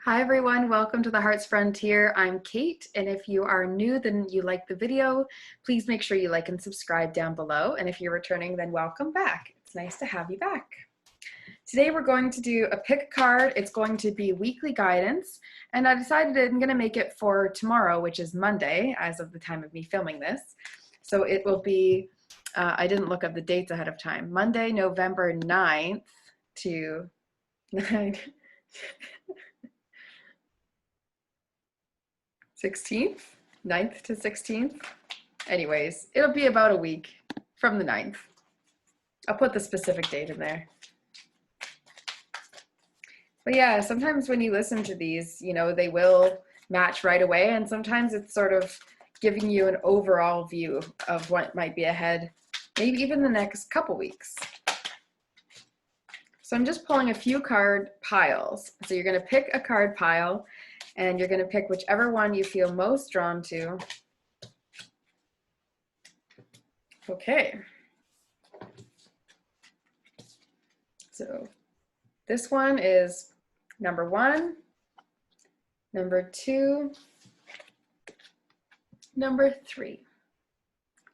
Hi everyone, welcome to the Heart's Frontier. I'm Kate, and if you are new, then you like the video, please make sure you like and subscribe down below. And if you're returning, then welcome back. It's nice to have you back. Today we're going to do a pick card. It's going to be weekly guidance, and I decided I'm going to make it for tomorrow, which is Monday, as of the time of me filming this. So it will be, I didn't look up the dates ahead of time, Monday, November 9th to 16th, 9th to 16th. Anyways, it'll be about a week from the 9th. I'll put the specific date in there. But yeah, sometimes when you listen to these, you know, they will match right away. And sometimes it's sort of giving you an overall view of what might be ahead, maybe even the next couple weeks. So I'm just pulling a few card piles. So you're going to pick a card pile and you're going to pick whichever one you feel most drawn to. Okay. So this one is number 1, number 2, number 3.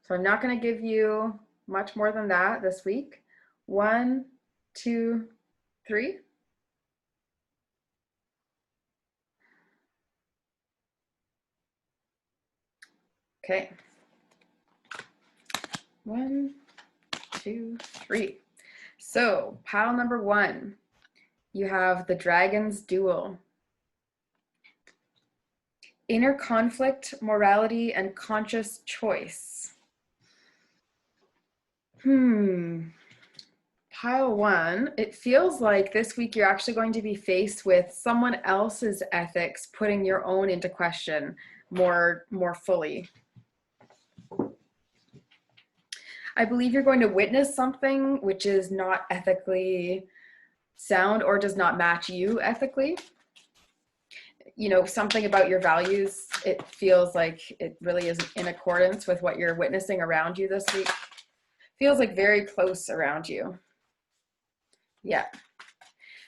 So I'm not going to give you much more than that this week. 1, 2, 3. Okay. 1, 2, 3. So pile number 1, you have the Dragon's Duel. Inner conflict, morality, and conscious choice. Pile 1, it feels like this week you're actually going to be faced with someone else's ethics, putting your own into question more fully. I believe you're going to witness something which is not ethically sound or does not match you ethically. You know, something about your values, it feels like it really is in accordance with what you're witnessing around you this week. Feels like very close around you. Yeah.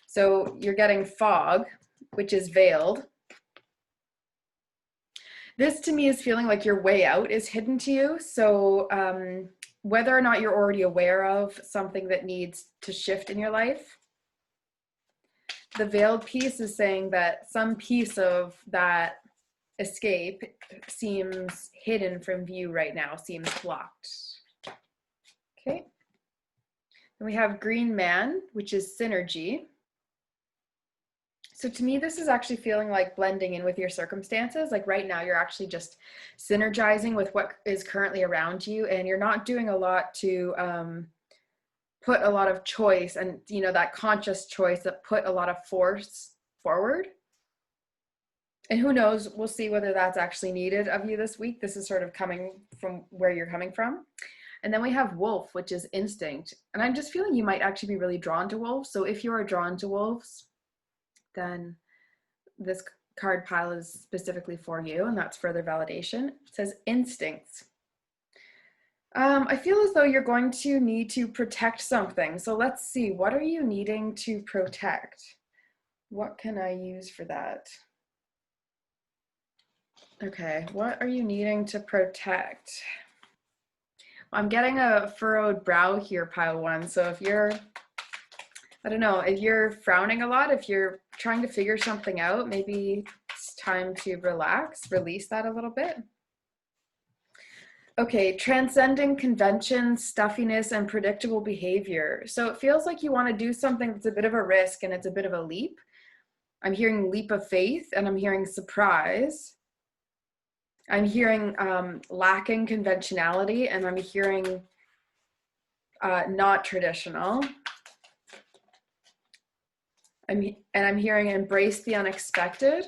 So you're getting fog, which is veiled. This to me is feeling like your way out is hidden to you. So whether or not you're already aware of something that needs to shift in your life, the veiled piece is saying that some piece of that escape seems hidden from view right now, seems blocked. Okay. Then we have Green Man, which is synergy. So to me, this is actually feeling like blending in with your circumstances. Like right now, you're actually just synergizing with what is currently around you, and you're not doing a lot to put a lot of choice and, you know, that conscious choice that put a lot of force forward. And who knows, we'll see whether that's actually needed of you this week. This is sort of coming from where you're coming from. And then we have Wolf, which is instinct. And I'm just feeling you might actually be really drawn to wolves. So if you are drawn to wolves, then this card pile is specifically for you, and that's further validation. It says instincts. I feel as though you're going to need to protect something. So let's see, what are you needing to protect? What can I use for that? Okay, what are you needing to protect? I'm getting a furrowed brow here, pile 1. So if you're, I don't know, if you're frowning a lot, if you're trying to figure something out, maybe it's time to relax, release that a little bit. Okay, transcending convention, stuffiness, and predictable behavior. So it feels like you want to do something that's a bit of a risk and it's a bit of a leap. I'm hearing leap of faith, and I'm hearing surprise. I'm hearing lacking conventionality, and I'm hearing not traditional. I'm hearing embrace the unexpected.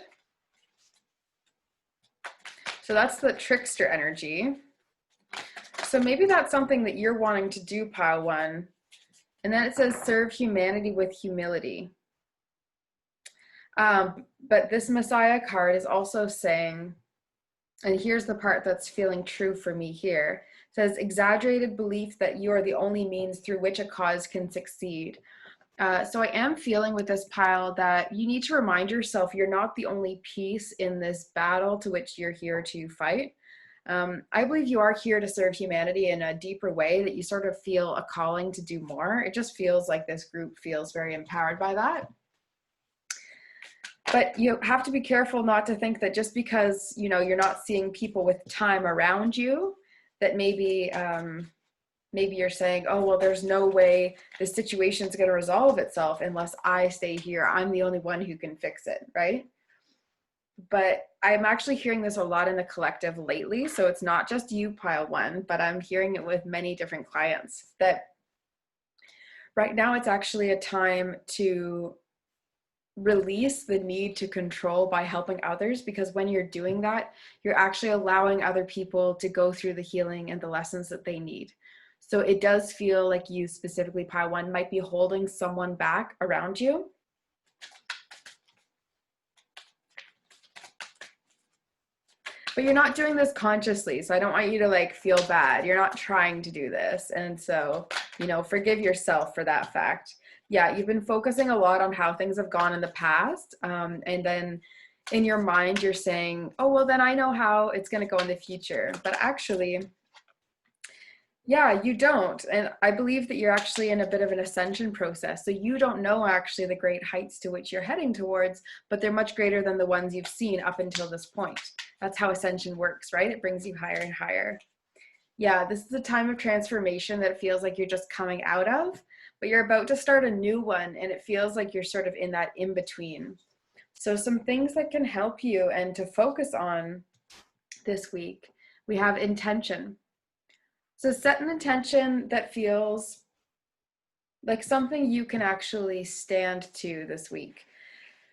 So that's the trickster energy. So maybe that's something that you're wanting to do, pile 1. And then it says serve humanity with humility. But this Messiah card is also saying, and here's the part that's feeling true for me here, it says exaggerated belief that you are the only means through which a cause can succeed. So I am feeling with this pile that you need to remind yourself you're not the only piece in this battle to which you're here to fight. I believe you are here to serve humanity in a deeper way, that you sort of feel a calling to do more. It just feels like this group feels very empowered by that. But you have to be careful not to think that just because, you know, you're not seeing people with time around you, that maybe maybe you're saying, oh, well, there's no way the situation's going to resolve itself unless I stay here. I'm the only one who can fix it, right? But I'm actually hearing this a lot in the collective lately. So it's not just you, pile one, but I'm hearing it with many different clients that right now it's actually a time to release the need to control by helping others, because when you're doing that, you're actually allowing other people to go through the healing and the lessons that they need. So it does feel like you specifically, pile one, might be holding someone back around you. But you're not doing this consciously. So I don't want you to like feel bad. You're not trying to do this. And so, you know, forgive yourself for that fact. Yeah, you've been focusing a lot on how things have gone in the past. And then in your mind, you're saying, oh, well, then I know how it's going to go in the future. But actually, yeah, you don't. And I believe that you're actually in a bit of an ascension process. So you don't know actually the great heights to which you're heading towards, but they're much greater than the ones you've seen up until this point. That's how ascension works, right? It brings you higher and higher. Yeah, this is a time of transformation that it feels like you're just coming out of, but you're about to start a new one, and it feels like you're sort of in that in between. So some things that can help you and to focus on this week, we have intention. So set an intention that feels like something you can actually stand to this week.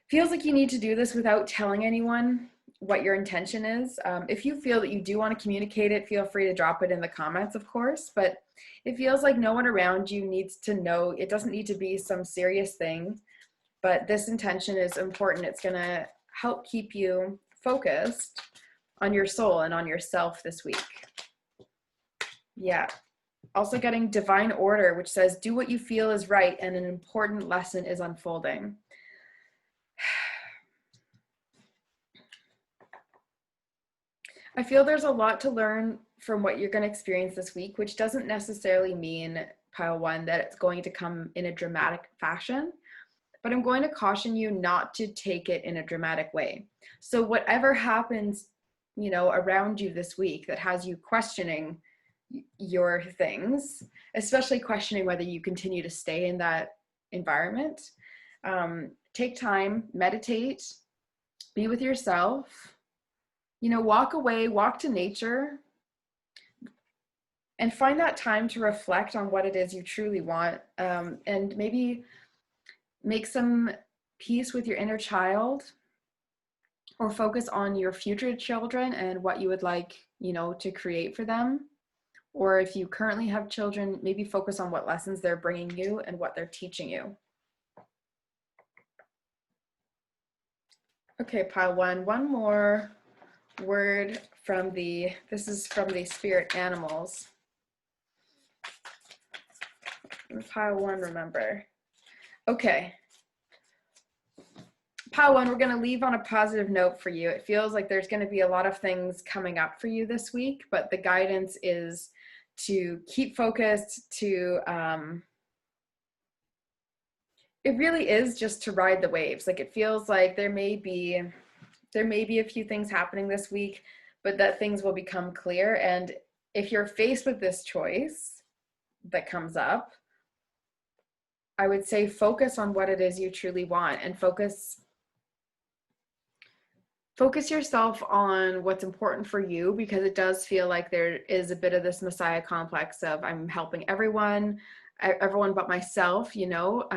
Feels like you need to do this without telling anyone what your intention is. If you feel that you do want to communicate it, feel free to drop it in the comments, of course, but it feels like no one around you needs to know. It doesn't need to be some serious thing, but this intention is important. It's going to help keep you focused on your soul and on yourself this week. Yeah. Also getting divine order, which says, do what you feel is right and an important lesson is unfolding. I feel there's a lot to learn from what you're going to experience this week, which doesn't necessarily mean, pile one, that it's going to come in a dramatic fashion, but I'm going to caution you not to take it in a dramatic way. So whatever happens, you know, around you this week that has you questioning your things, especially questioning whether you continue to stay in that environment, take time, meditate, be with yourself, you know, walk away, walk to nature, and find that time to reflect on what it is you truly want, and maybe make some peace with your inner child, or focus on your future children and what you would like, you know, to create for them. Or if you currently have children, maybe focus on what lessons they're bringing you and what they're teaching you. Okay, pile one more word from this is from the spirit animals. Pile one, remember. Okay. Pile one, we're going to leave on a positive note for you. It feels like there's going to be a lot of things coming up for you this week, but the guidance is to keep focused, to it really is just to ride the waves. Like, it feels like there may be a few things happening this week, but that things will become clear. And if you're faced with this choice that comes up, I would say focus on what it is you truly want, and focus yourself on what's important for you, because it does feel like there is a bit of this Messiah complex of I'm helping everyone but myself, you know,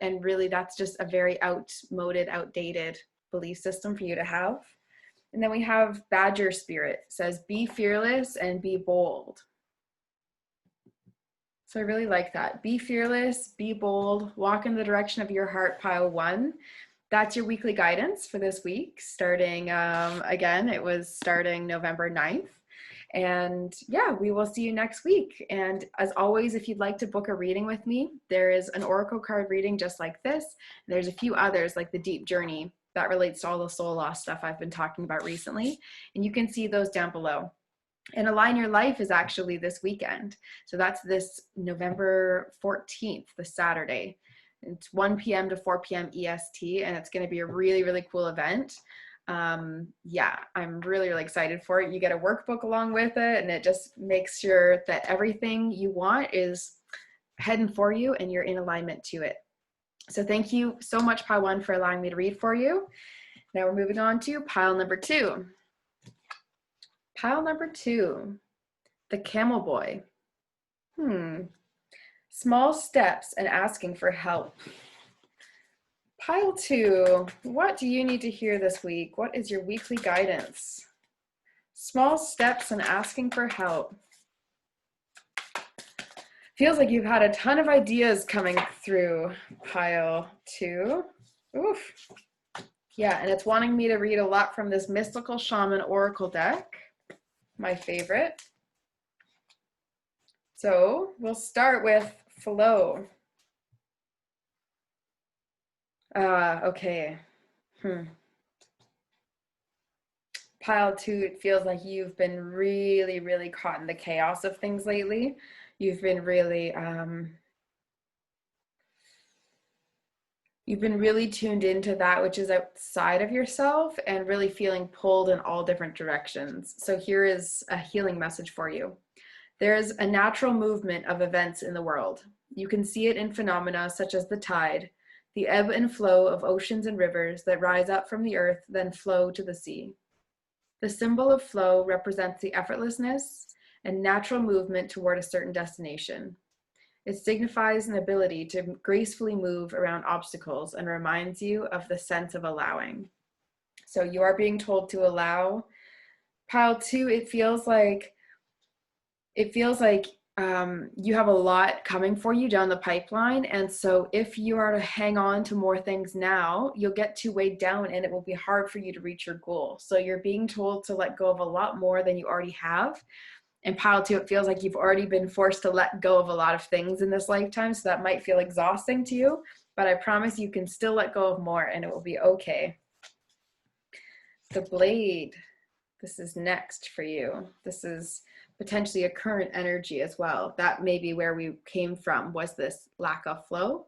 and really that's just a very outdated belief system for you to have. And then we have Badger Spirit. It says, be fearless and be bold. So I really like that. Be fearless, be bold, walk in the direction of your heart, pile one. That's your weekly guidance for this week, starting, again, it was starting November 9th. And yeah, we will see you next week. And as always, if you'd like to book a reading with me, there is an oracle card reading just like this. And there's a few others like the Deep Journey that relates to all the soul loss stuff I've been talking about recently. And you can see those down below. And Align Your Life is actually this weekend. So that's this November 14th, the Saturday. It's 1 p.m. to 4 p.m. EST, and it's going to be a really, really cool event. Yeah, I'm really, really excited for it. You get a workbook along with it, and it just makes sure that everything you want is heading for you and you're in alignment to it. So thank you so much, Pile 1, for allowing me to read for you. Now we're moving on to pile number 2. Pile number 2, the Camel Boy. Small steps and asking for help. Pile 2, what do you need to hear this week? What is your weekly guidance? Small steps and asking for help. Feels like you've had a ton of ideas coming through, Pile 2. Oof. Yeah, and it's wanting me to read a lot from this Mystical Shaman Oracle deck, my favorite. So we'll start with flow. Okay. Pile 2, it feels like you've been really, really caught in the chaos of things lately. You've been really, tuned into that which is outside of yourself and really feeling pulled in all different directions. So here is a healing message for you. There is a natural movement of events in the world. You can see it in phenomena such as the tide, the ebb and flow of oceans and rivers that rise up from the earth, then flow to the sea. The symbol of flow represents the effortlessness and natural movement toward a certain destination. It signifies an ability to gracefully move around obstacles and reminds you of the sense of allowing. So you are being told to allow. Pile 2, it feels like you have a lot coming for you down the pipeline. And so if you are to hang on to more things now, you'll get too weighed down and it will be hard for you to reach your goal. So you're being told to let go of a lot more than you already have. And pile 2, it feels like you've already been forced to let go of a lot of things in this lifetime. So that might feel exhausting to you, but I promise you can still let go of more and it will be okay. The Blade. This is next for you. This is potentially a current energy as well. That may be where we came from, was this lack of flow.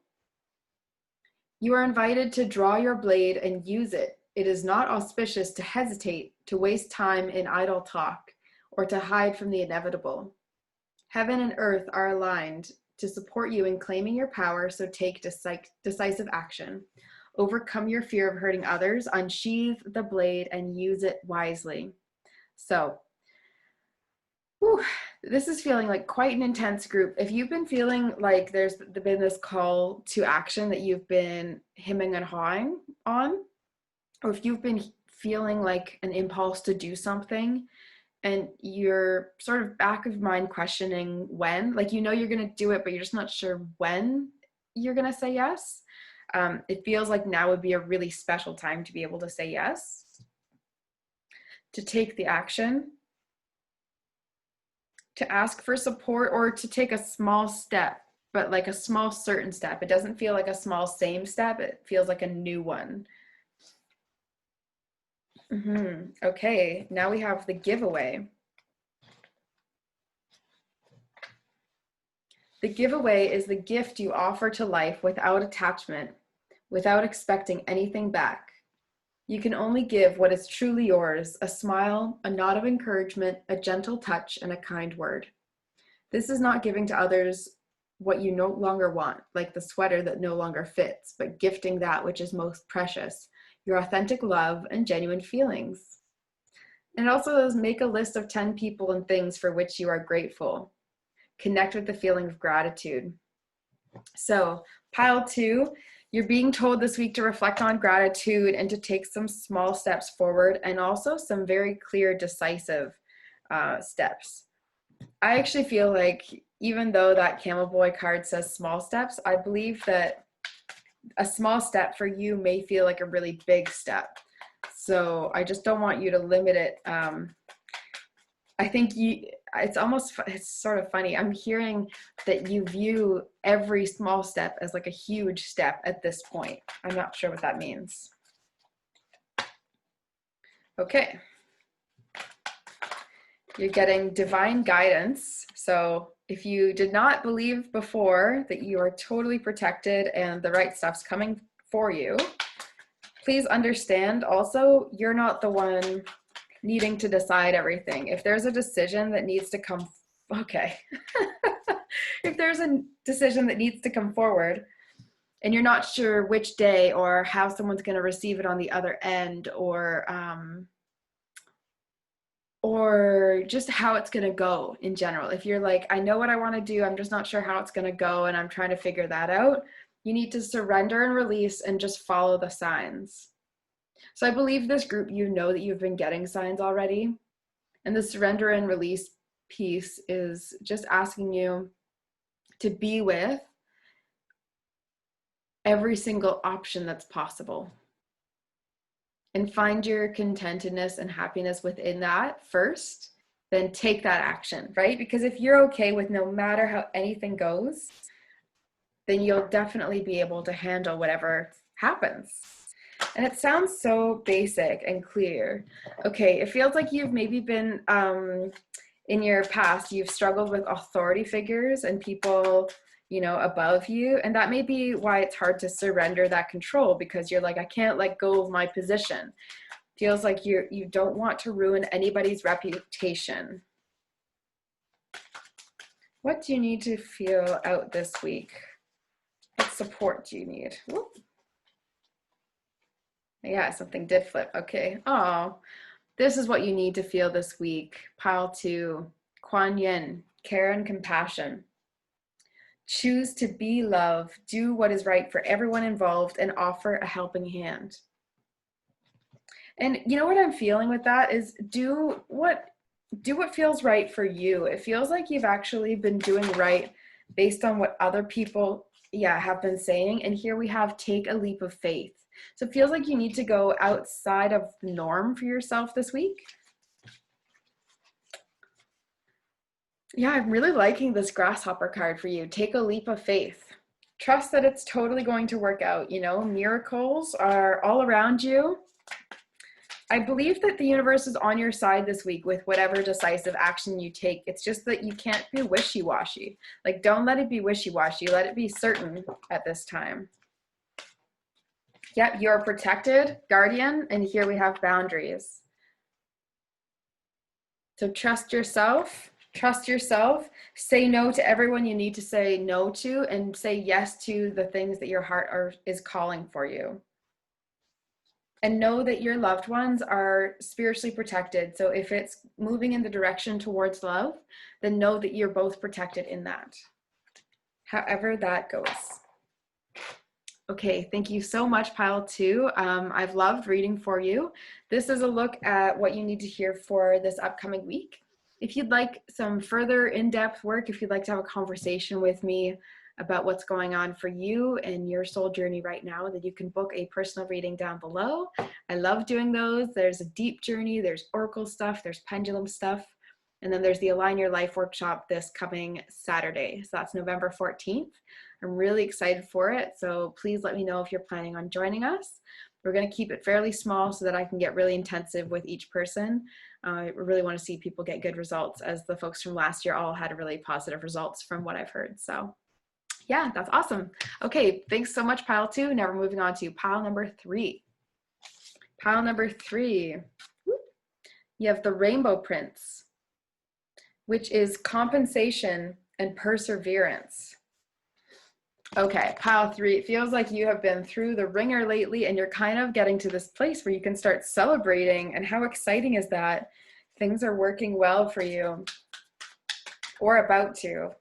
You are invited to draw your blade and use it. It is not auspicious to hesitate, to waste time in idle talk, or to hide from the inevitable. Heaven and earth are aligned to support you in claiming your power, so take decisive action. Overcome your fear of hurting others, unsheathe the blade, and use it wisely. So, this is feeling like quite an intense group. If you've been feeling like there's been this call to action that you've been hemming and hawing on, or if you've been feeling like an impulse to do something and you're sort of back of mind questioning when, like you know you're going to do it, but you're just not sure when you're going to say yes, it feels like now would be a really special time to be able to say yes, to take the action, to ask for support, or to take a small step, but like a small certain step. It doesn't feel like a small same step. It feels like a new one. Okay, now we have the giveaway. The giveaway is the gift you offer to life without attachment, without expecting anything back. You can only give what is truly yours: a smile, a nod of encouragement, a gentle touch, and a kind word. This is not giving to others what you no longer want, like the sweater that no longer fits, but gifting that which is most precious, your authentic love and genuine feelings. And it also says, make a list of 10 people and things for which you are grateful. Connect with the feeling of gratitude. So, pile 2, you're being told this week to reflect on gratitude and to take some small steps forward, and also some very clear, decisive steps. I actually feel like even though that Camel Boy card says small steps, I believe that a small step for you may feel like a really big step. So I just don't want you to limit it I think it's sort of funny. I'm hearing that you view every small step as like a huge step at this point. I'm not sure what that means. Okay. You're getting divine guidance. So if you did not believe before that you are totally protected and the right stuff's coming for you, please understand also, you're not the one needing to decide everything. If there's a decision that needs to come, okay. If there's a decision that needs to come forward and you're not sure which day or how someone's going to receive it on the other end, or just how it's going to go in general. If you're like, I know what I want to do, I'm just not sure how it's going to go, and I'm trying to figure that out, you need to surrender and release and just follow the signs. So I believe this group, you know that you've been getting signs already. And the surrender and release piece is just asking you to be with every single option that's possible. And find your contentedness and happiness within that first, then take that action, right? Because if you're okay with no matter how anything goes, then you'll definitely be able to handle whatever happens. And it sounds so basic and clear. Okay, it feels like you've maybe been, in your past, you've struggled with authority figures and people, you know, above you. And that may be why it's hard to surrender that control, because you're like, I can't let go of my position. Feels like you don't want to ruin anybody's reputation. What do you need to feel out this week? What support do you need? Whoop. Yeah, something did flip. Okay. Oh, this is what you need to feel this week. Pile 2, Kuan Yin, care and compassion. Choose to be love, do what is right for everyone involved, and offer a helping hand. And you know what I'm feeling with that is do what feels right for you. It feels like you've actually been doing right based on what other people, have been saying. And here we have take a leap of faith. So it feels like you need to go outside of the norm for yourself this week. Yeah, I'm really liking this grasshopper card for you. Take a leap of faith. Trust that it's totally going to work out. You know, miracles are all around you. I believe that the universe is on your side this week with whatever decisive action you take. It's just that you can't be wishy-washy. Like, don't let it be wishy-washy. Let it be certain at this time. Yep, you're protected, guardian, and here we have boundaries. So trust yourself. Trust yourself. Say no to everyone you need to say no to, and say yes to the things that your heart is calling for you. And know that your loved ones are spiritually protected. So if it's moving in the direction towards love, then know that you're both protected in that. However that goes. Okay, thank you so much, Pile 2. I've loved reading for you. This is a look at what you need to hear for this upcoming week. If you'd like some further in-depth work, if you'd like to have a conversation with me about what's going on for you and your soul journey right now, then you can book a personal reading down below. I love doing those. There's a deep journey, there's oracle stuff, there's pendulum stuff, and then there's the Align Your Life workshop this coming Saturday. So that's November 14th. I'm really excited for it. So please let me know if you're planning on joining us. We're going to keep it fairly small so that I can get really intensive with each person. I really want to see people get good results, as the folks from last year all had really positive results from what I've heard. So yeah, that's awesome. Okay, thanks so much, Pile 2. Now we're moving on to pile number 3. Pile number 3, you have the Rainbow Prince, which is compensation and perseverance. Okay, pile 3, it feels like you have been through the ringer lately and you're kind of getting to this place where you can start celebrating. And how exciting is that? Things are working well for you, or about to.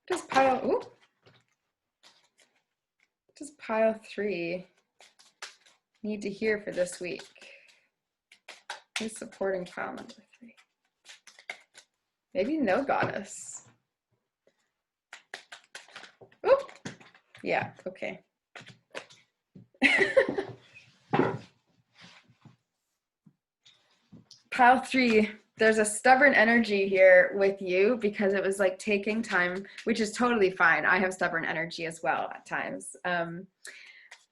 Just pile 3 need to hear for this week? Who's supporting pile number 3? Maybe no goddess. Oh, yeah, okay. Pile 3, there's a stubborn energy here with you because it was like taking time, which is totally fine. I have stubborn energy as well at times.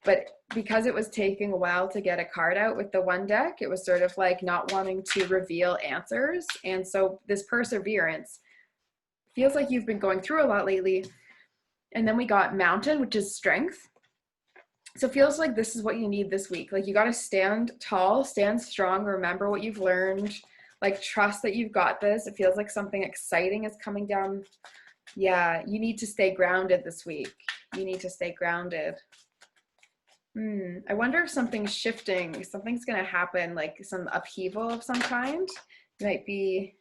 But because it was taking a while to get a card out with the one deck, it was sort of like not wanting to reveal answers. And so this perseverance feels like you've been going through a lot lately. And then we got mountain, which is strength. So it feels like this is what you need this week. Like you got to stand tall, stand strong, remember what you've learned, like trust that you've got this. It feels like something exciting is coming down. Yeah, you need to stay grounded this week. You need to stay grounded. I wonder if something's shifting, something's going to happen, like some upheaval of some kind. It might be,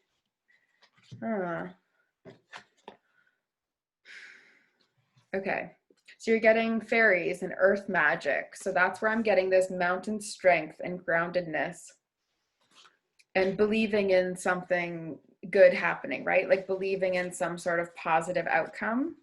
okay. So you're getting fairies and earth magic. So that's where I'm getting this mountain strength and groundedness and believing in something good happening, right? Like believing in some sort of positive outcome.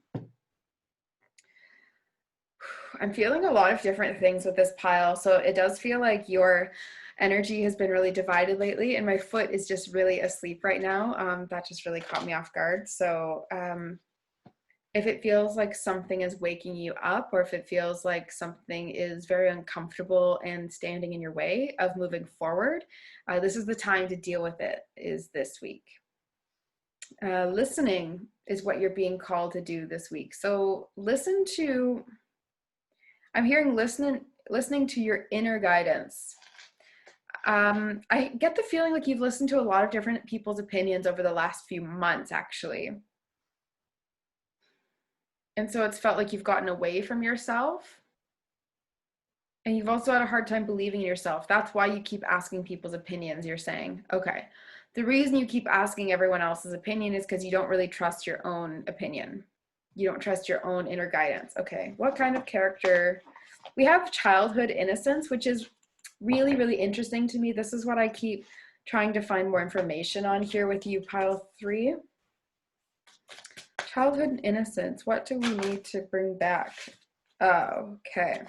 I'm feeling a lot of different things with this pile. So it does feel like your energy has been really divided lately, and my foot is just really asleep right now. That just really caught me off guard. So if it feels like something is waking you up, or if it feels like something is very uncomfortable and standing in your way of moving forward, this is the time to deal with it, is this week. Listening is what you're being called to do this week. So listen to, I'm hearing listening to your inner guidance. I get the feeling like you've listened to a lot of different people's opinions over the last few months, actually. And so it's felt like you've gotten away from yourself. And you've also had a hard time believing in yourself. That's why you keep asking people's opinions, you're saying. Okay. The reason you keep asking everyone else's opinion is because you don't really trust your own opinion. You don't trust your own inner guidance. Okay. What kind of character? We have childhood innocence, which is really, really interesting to me. This is what I keep trying to find more information on here with you, pile 3. Childhood innocence. What do we need to bring back? Oh, okay.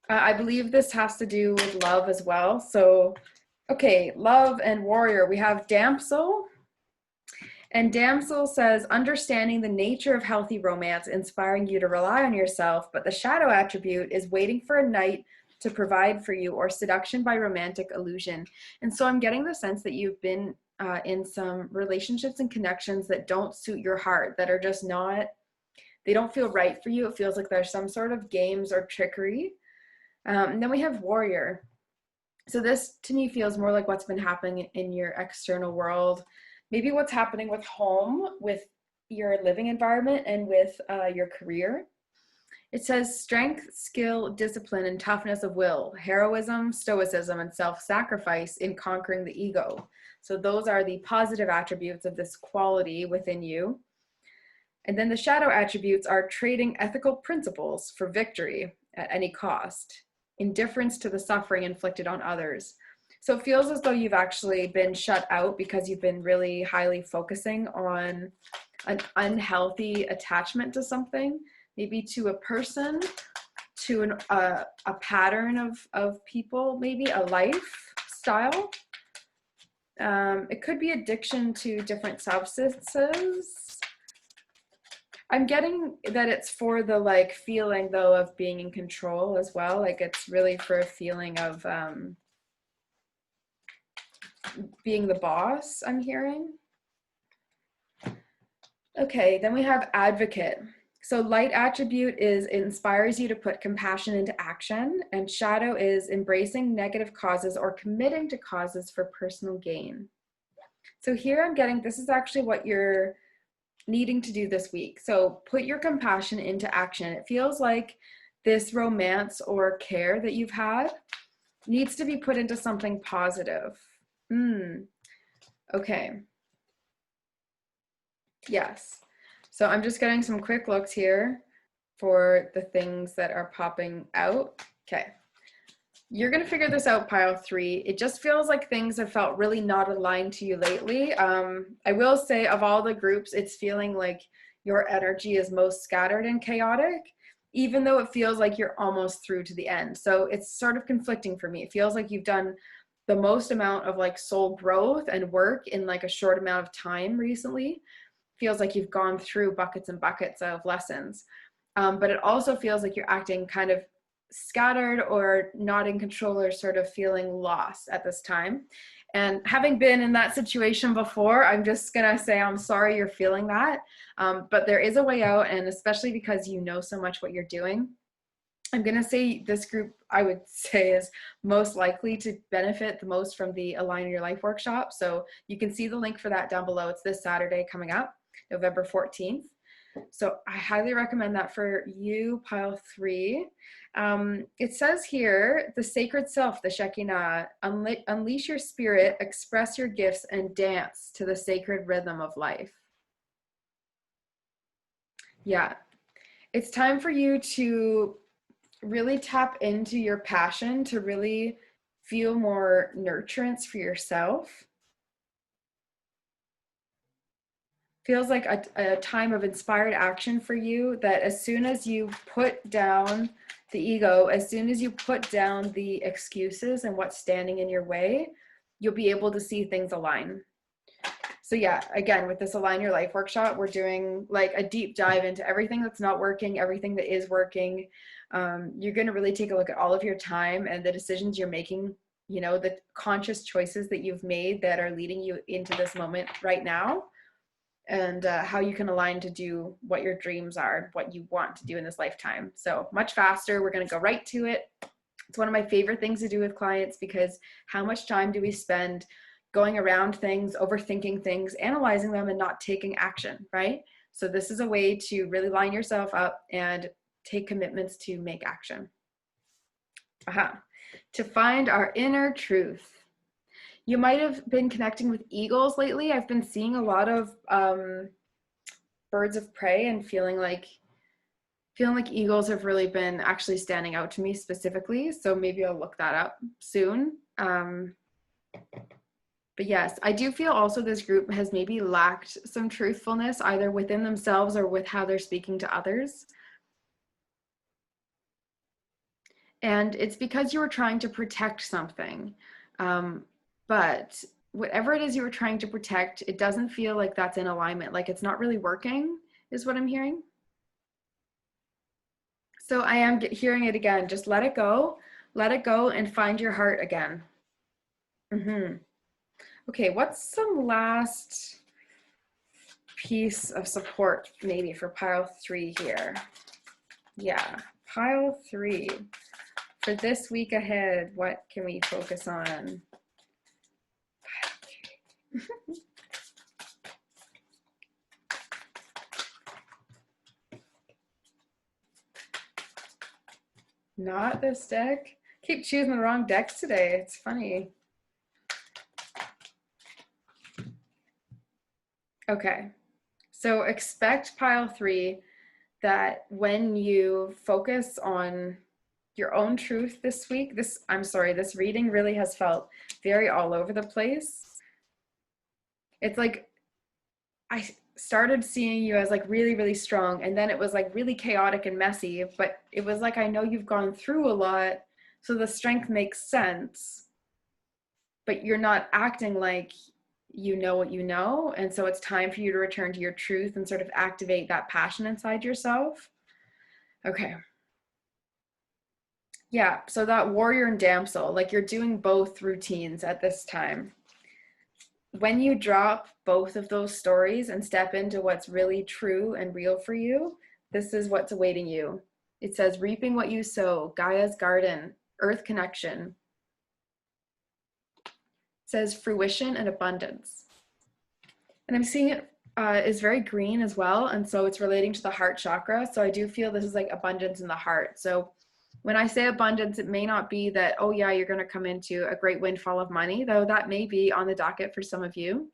I believe this has to do with love as well. So, okay, love and warrior. We have damsel. And damsel says, understanding the nature of healthy romance, inspiring you to rely on yourself, but the shadow attribute is waiting for a knight to provide for you, or seduction by romantic illusion. And so I'm getting the sense that you've been in some relationships and connections that don't suit your heart, that are just not, they don't feel right for you. It feels like there's some sort of games or trickery. And then we have warrior. So this to me feels more like what's been happening in your external world. Maybe what's happening with home, with your living environment, and with your career. It says strength, skill, discipline, and toughness of will, heroism, stoicism, and self-sacrifice in conquering the ego. So those are the positive attributes of this quality within you. And then the shadow attributes are trading ethical principles for victory at any cost, indifference to the suffering inflicted on others. So it feels as though you've actually been shut out because you've been really highly focusing on an unhealthy attachment to something, maybe to a person, to a pattern of people, maybe a lifestyle. It could be addiction to different substances. I'm getting that it's for the like feeling though of being in control as well. Like it's really for a feeling of being the boss, I'm hearing. Okay, then we have advocate. So light attribute is it inspires you to put compassion into action, and shadow is embracing negative causes or committing to causes for personal gain. So here I'm getting, this is actually what you're needing to do this week. So put your compassion into action. It feels like this romance or care that you've had needs to be put into something positive. Okay. Yes. So I'm just getting some quick looks here for the things that are popping out. Okay. You're going to figure this out, pile 3. It just feels like things have felt really not aligned to you lately. I will say of all the groups, it's feeling like your energy is most scattered and chaotic, even though it feels like you're almost through to the end. So it's sort of conflicting for me. It feels like you've done the most amount of like soul growth and work in like a short amount of time recently. Feels like you've gone through buckets and buckets of lessons. But it also feels like you're acting kind of scattered or not in control or sort of feeling lost at this time. And having been in that situation before, I'm just going to say I'm sorry you're feeling that. But there is a way out, and especially because you know so much what you're doing. I'm going to say this group, I would say, is most likely to benefit the most from the Align Your Life workshop. So you can see the link for that down below. It's this Saturday coming up, November 14th. So I highly recommend that for you, pile 3. It says here, the sacred self, the Shekinah, unleash your spirit, express your gifts, and dance to the sacred rhythm of life. Yeah, it's time for you to really tap into your passion, to really feel more nurturance for yourself. Feels like a time of inspired action for you, that as soon as you put down the ego, as soon as you put down the excuses and what's standing in your way, you'll be able to see things align. So yeah, again, with this Align Your Life workshop, we're doing like a deep dive into everything that's not working, everything that is working. You're going to really take a look at all of your time and the decisions you're making, you know, the conscious choices that you've made that are leading you into this moment right now, and how you can align to do what your dreams are, what you want to do in this lifetime. So much faster. We're going to go right to it. It's one of my favorite things to do with clients, because how much time do we spend going around things, overthinking things, analyzing them, and not taking action, right? So this is a way to really line yourself up and take commitments to make action. To find our inner truth. You might have been connecting with eagles lately. I've been seeing a lot of birds of prey and feeling like eagles have really been actually standing out to me specifically. So maybe I'll look that up soon. But yes, I do feel also this group has maybe lacked some truthfulness, either within themselves or with how they're speaking to others. And it's because you were trying to protect something. But whatever it is you were trying to protect, it doesn't feel like that's in alignment. Like it's not really working, is what I'm hearing. So I am hearing it again. Just let it go and find your heart again. Okay, what's some last piece of support maybe for pile 3 here? Yeah, pile 3. For this week ahead, what can we focus on? Not this deck. Keep choosing the wrong decks today. It's funny. Okay, so expect pile 3 that when you focus on your own truth this week, this reading really has felt very all over the place. It's like I started seeing you as like really, really strong, and then it was like really chaotic and messy, but it was like, I know you've gone through a lot, so the strength makes sense, but you're not acting like you know what you know. And so it's time for you to return to your truth and sort of activate that passion inside yourself. Okay. Yeah, so that warrior and damsel, like you're doing both routines at this time. When you drop both of those stories and step into what's really true and real for you, this is what's awaiting you. It says, reaping what you sow, Gaia's garden, earth connection. It says fruition and abundance. And I'm seeing it is very green as well. And so it's relating to the heart chakra. So I do feel this is like abundance in the heart. So when I say abundance, it may not be that, oh yeah, you're going to come into a great windfall of money, though that may be on the docket for some of you.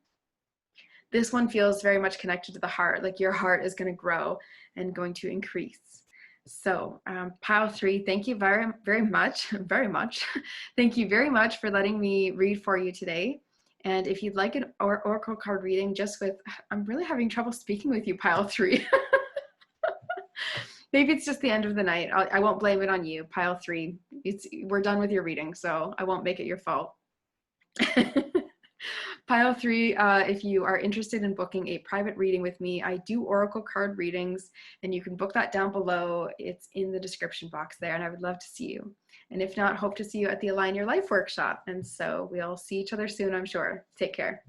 This one feels very much connected to the heart, like your heart is going to grow and going to increase. So pile 3, thank you very much. Thank you very much for letting me read for you today. And if you'd like an oracle card reading just with, I'm really having trouble speaking with you, pile 3. Maybe it's just the end of the night. I won't blame it on you, pile 3. We're done with your reading, so I won't make it your fault. Pile three, if you are interested in booking a private reading with me, I do Oracle card readings, and you can book that down below. It's in the description box there, and I would love to see you. And if not, hope to see you at the Align Your Life workshop. And so we'll see each other soon, I'm sure. Take care.